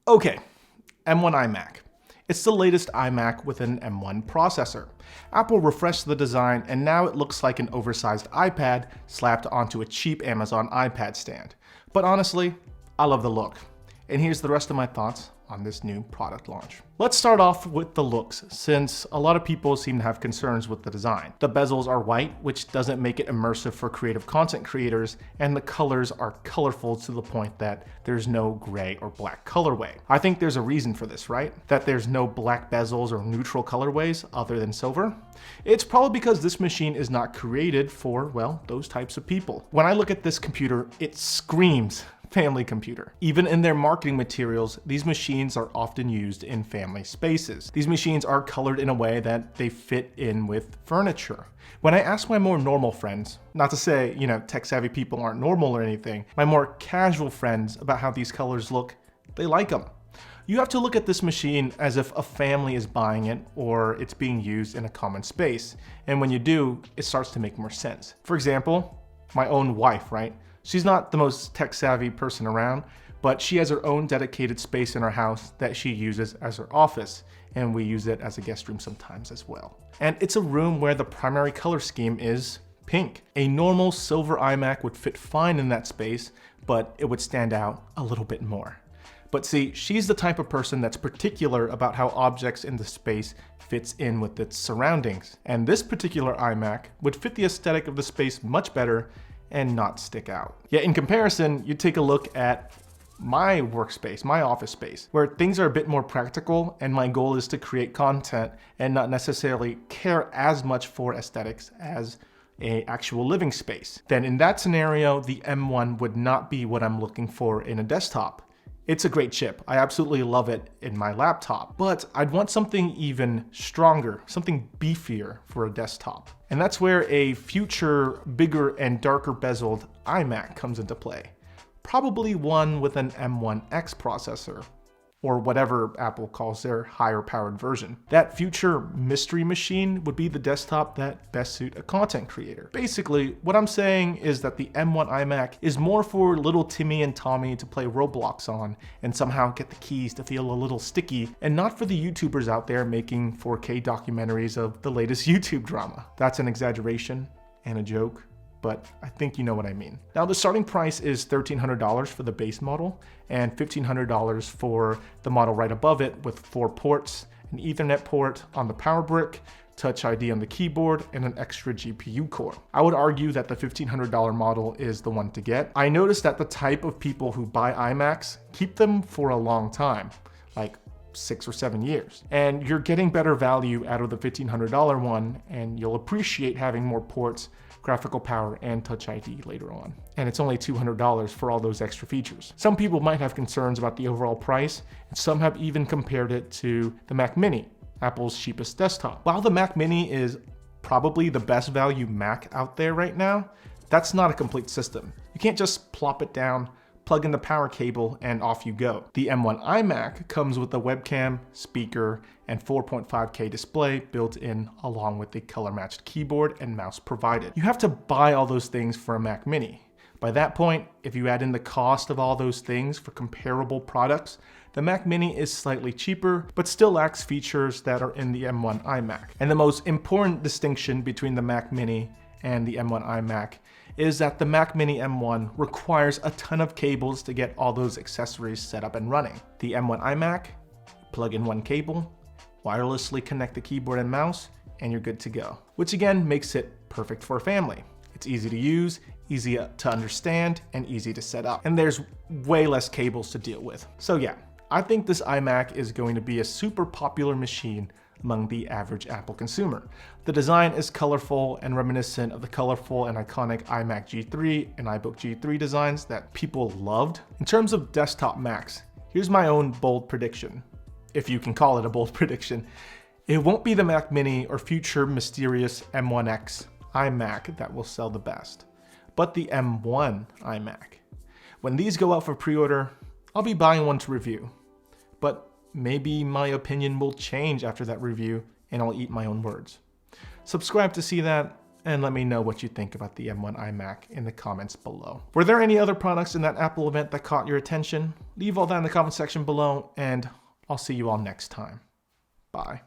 Okay, M1 iMac. It's the latest iMac with an M1 processor. Apple refreshed the design and now it looks like an oversized iPad slapped onto a cheap Amazon iPad stand. But honestly, I love the look. And here's the rest of my thoughts on this new product launch. Let's start off with the looks, since a lot of people seem to have concerns with the design. The bezels are white, which doesn't make it immersive for creative content creators, and the colors are colorful to the point that there's no gray or black colorway. I think there's a reason for this, right? That there's no black bezels or neutral colorways other than silver. It's probably because this machine is not created for, well, those types of people. When I look at this computer, it screams family computer. Even in their marketing materials, these machines are often used in family spaces. These machines are colored in a way that they fit in with furniture. When I ask my more normal friends, not to say, tech savvy people aren't normal or anything, my more casual friends about how these colors look, they like them. You have to look at this machine as if a family is buying it or it's being used in a common space. And when you do, it starts to make more sense. For example, my own wife, right? She's not the most tech-savvy person around, but she has her own dedicated space in our house that she uses as her office, and we use it as a guest room sometimes as well. And it's a room where the primary color scheme is pink. A normal silver iMac would fit fine in that space, but it would stand out a little bit more. But see, she's the type of person that's particular about how objects in the space fits in with its surroundings. And this particular iMac would fit the aesthetic of the space much better and not stick out. Yet in comparison, you take a look at my workspace, my office space, where things are a bit more practical and my goal is to create content and not necessarily care as much for aesthetics as an actual living space. Then in that scenario, the M1 would not be what I'm looking for in a desktop. It's a great chip. I absolutely love it in my laptop, but I'd want something even stronger, something beefier for a desktop. And that's where a future bigger and darker bezeled iMac comes into play. Probably one with an M1X processor, or whatever Apple calls their higher powered version. That future mystery machine would be the desktop that best suit a content creator. Basically, what I'm saying is that the M1 iMac is more for little Timmy and Tommy to play Roblox on and somehow get the keys to feel a little sticky, and not for the YouTubers out there making 4K documentaries of the latest YouTube drama. That's an exaggeration and a joke, but I think you know what I mean. Now the starting price is $1,300 for the base model and $1,500 for the model right above it with 4 ports, an Ethernet port on the power brick, Touch ID on the keyboard, and an extra GPU core. I would argue that the $1,500 model is the one to get. I noticed that the type of people who buy iMacs keep them for a long time, like 6 or 7 years. And you're getting better value out of the $1,500 one, and you'll appreciate having more ports, graphical power, and Touch ID later on. And it's only $200 for all those extra features. Some people might have concerns about the overall price, and some have even compared it to the Mac Mini, Apple's cheapest desktop. While the Mac Mini is probably the best value Mac out there right now, that's not a complete system. You can't just plop it down, plug in the power cable, and off you go. The M1 iMac comes with a webcam, speaker, and 4.5K display built in along with the color-matched keyboard and mouse provided. You have to buy all those things for a Mac Mini. By that point, if you add in the cost of all those things for comparable products, the Mac Mini is slightly cheaper, but still lacks features that are in the M1 iMac. And the most important distinction between the Mac Mini and the M1 iMac is that the Mac Mini M1 requires a ton of cables to get all those accessories set up and running. The M1 iMac, plug in one cable, wirelessly connect the keyboard and mouse, and you're good to go. Which again makes it perfect for a family. It's easy to use, easy to understand, and easy to set up. And there's way less cables to deal with. So yeah, I think this iMac is going to be a super popular machine among the average Apple consumer. The design is colorful and reminiscent of the colorful and iconic iMac G3 and iBook G3 designs that people loved. In terms of desktop Macs, here's my own bold prediction, if you can call it a bold prediction. It won't be the Mac Mini or future mysterious M1X iMac that will sell the best, but the M1 iMac. When these go out for pre-order, I'll be buying one to review, but maybe my opinion will change after that review and I'll eat my own words. Subscribe to see that, and let me know what you think about the M1 iMac in the comments below. Were there any other products in that Apple event that caught your attention? Leave all that in the comment section below, and I'll see you all next time. Bye.